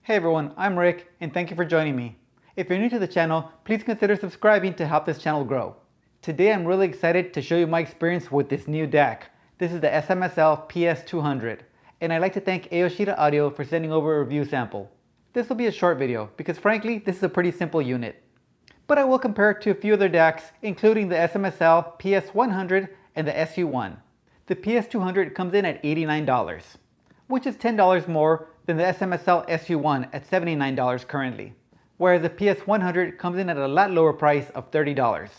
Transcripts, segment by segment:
Hey everyone, I'm Rick and thank you for joining me. If you're new to the channel, please consider subscribing to help this channel grow. Today I'm really excited to show you my experience with this new DAC. This is the SMSL PS200, and I'd like to thank Ayoshida Audio for sending over a review sample. This will be a short video because frankly this is a pretty simple unit. But I will compare it to a few other DACs, including the SMSL PS100 and the SU-1. The PS200 comes in at $89, which is $10 more than the SMSL SU-1 at $79 currently, whereas the PS100 comes in at a lot lower price of $30.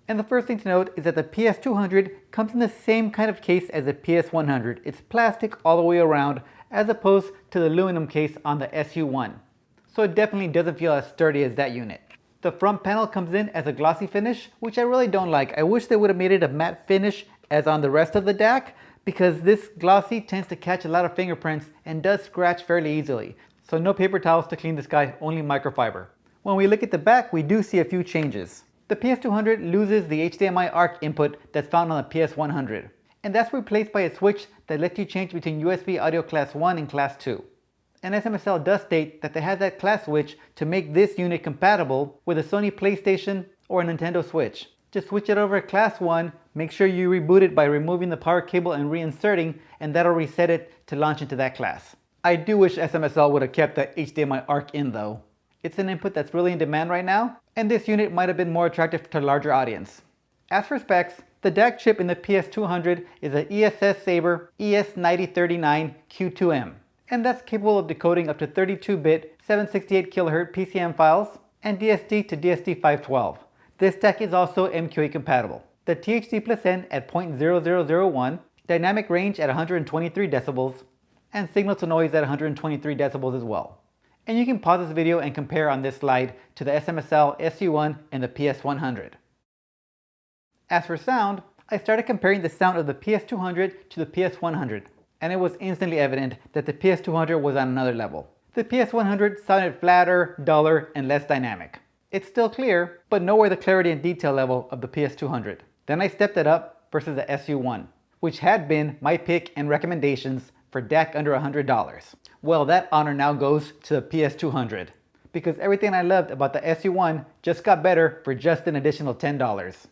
And the first thing to note is that the PS200 comes in the same kind of case as the PS100. It's plastic all the way around as opposed to the aluminum case on the SU-1. So it definitely doesn't feel as sturdy as that unit. The front panel comes in as a glossy finish, which I really don't like. I wish they would have made it a matte finish as on the rest of the DAC, because this glossy tends to catch a lot of fingerprints and does scratch fairly easily. So no paper towels to clean this guy, only microfiber. When we look at the back, we do see a few changes. The PS200 loses the HDMI ARC input that's found on the PS100, and that's replaced by a switch that lets you change between USB audio class 1 and class 2. And SMSL does state that they have that class switch to make this unit compatible with a Sony PlayStation or a Nintendo Switch. Just switch it over to class 1, make sure you reboot it by removing the power cable and reinserting, and that'll reset it to launch into that class. I do wish SMSL would have kept the HDMI ARC in though. It's an input that's really in demand right now, and this unit might have been more attractive to a larger audience. As for specs, the DAC chip in the PS200 is an ESS Sabre ES9039Q2M. And that's capable of decoding up to 32-bit 768 kHz PCM files and DSD to DSD512. This DAC is also MQA compatible. The THD+N at 0.0001, dynamic range at 123 decibels, and signal to noise at 123 decibels as well. And you can pause this video and compare on this slide to the SMSL SU-1 and the PS100. As for sound, I started comparing the sound of the PS200 to the PS100. And it was instantly evident that the PS200 was on another level. The PS100 sounded flatter, duller, and less dynamic. It's still clear, but nowhere the clarity and detail level of the PS200. Then I stepped it up versus the SU-1, which had been my pick and recommendations for DAC under $100. Well, that honor now goes to the PS200, because everything I loved about the SU-1 just got better for just an additional $10.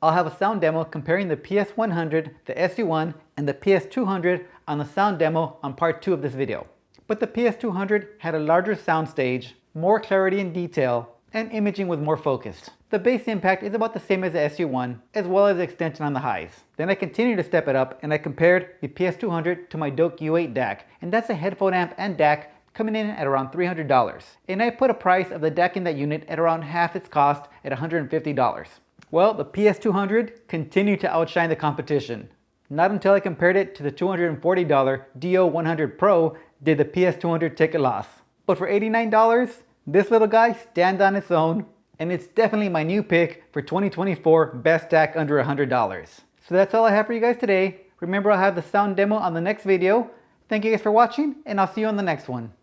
I'll have a sound demo comparing the PS100, the SU-1, and the PS200 on the sound demo on part 2 of this video. But the PS200 had a larger sound stage, more clarity and detail, and imaging was more focused. The bass impact is about the same as the SU-1, as well as the extension on the highs. Then I continued to step it up and I compared the PS200 to my DOC U8 DAC, and that's a headphone amp and DAC coming in at around $300. And I put a price of the DAC in that unit at around half its cost at $150. Well, the PS200 continued to outshine the competition. Not until I compared it to the $240 DO100 Pro did the PS200 take a loss. But for $89, this little guy stands on its own, and it's definitely my new pick for 2024 best DAC under $100. So that's all I have for you guys today. Remember, I'll have the sound demo on the next video. Thank you guys for watching, and I'll see you on the next one.